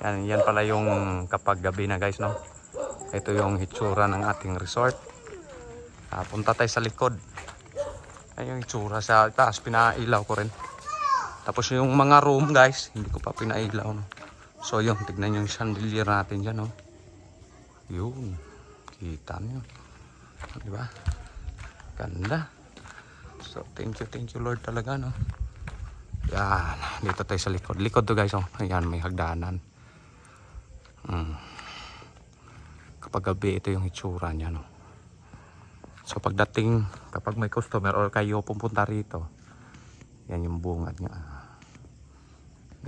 Yan pala yung kapag gabi na guys, no? Ito yung hitsura ng ating resort. Punta tayo sa likod. Ay yung hitsura sa taas, pinailaw ko rin. Tapos yung mga room guys, hindi ko pa pinailaw, no? So yun, tignan yung chandelier natin dyan, no? Yun, kita nyo, diba? Ganda. So thank you Lord talaga, no? Yan, dito tayo sa likod. Likod to guys, oh. Ayan, may hagdanan. Kapag gabi, ito yung itsura niya, no? So pagdating, kapag may customer or kayo pupunta rito, yan yung bungad niya.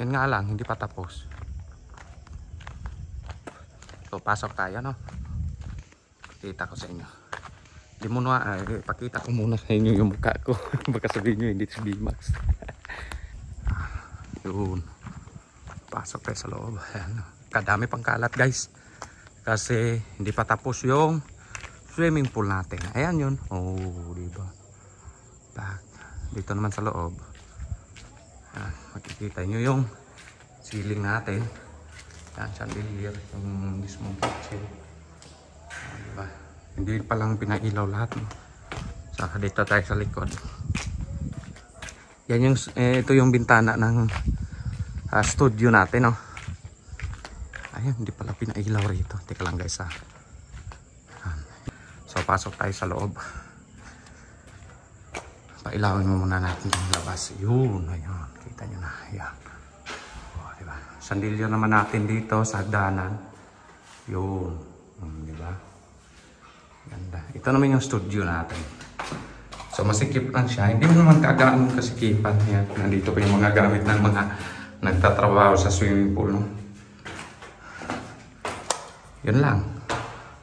Yan nga lang, hindi pa tapos. So pasok tayo, no? Kita ko sa inyo. Di mo na, pakita ko muna sa inyo yung mukha ko. Baka sabihin nyo hindi si B-Max. Yun. Pasok tayo sa loob. Ayan. Kadami pang kalat guys. Kasi hindi pa tapos yung swimming pool natin. Ayan yun. Oh, diba? Dito naman sa loob. Makikita nyo yung ceiling natin. Yan, chandelier. Yung mismong kitchen. Diba? Hindi pa lang pinailaw lahat, no? So, dito tayo sa likod. Yan yung, ito yung bintana ng studio natin, no? Ayun, hindi pala pinailaw rito. Teka lang guys, ha? So, pasok tayo sa loob. Pailawin mo muna natin yung labas. Yun, ayun. Kita nyo na. Ayan. Oh, diba? Chandelier naman natin dito sa hagdanan. Yun. Diba? Ganda. Ito naman yung studio natin. So masikip lang siya. Hindi mo naman kagaan kasikipan. Yan. Nandito pa yung mga gamit ng mga nagtatrabaho sa swimming pool, no? Yun lang.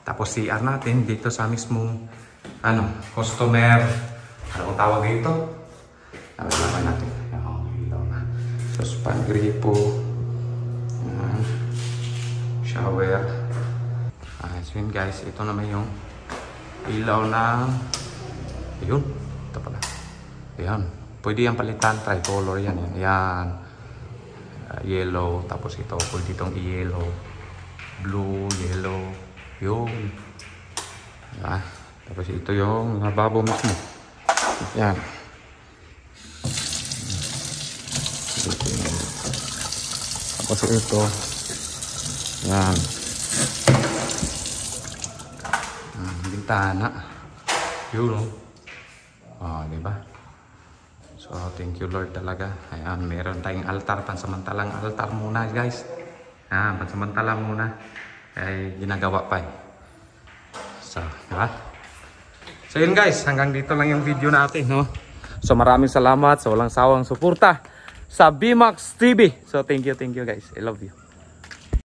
Tapos CR natin dito sa mismong customer. Anong tawag dito? Tawag natin. So span gripo. Shower. So yun guys. Ito naman yung ilaw na yun, ito pala. Ayan, pwede yan palitan, tricolor yan. Ayan, yellow, tapos ito pwede itong yellow, blue, yellow, yun. Ayan. Tapos ito yung nababo mismo. Ayan. Tapos ito, ayan, bintana. Yun, diba? So thank you Lord talaga. Ayan, meron tayong altar, pansamantalang altar muna guys. Pansamantala muna. Ay ginagawa pa So, diba? So yun guys, hanggang dito lang yung video natin, no? So maraming salamat sa walang sawang suporta sa B-Max TV. So thank you guys. I love you.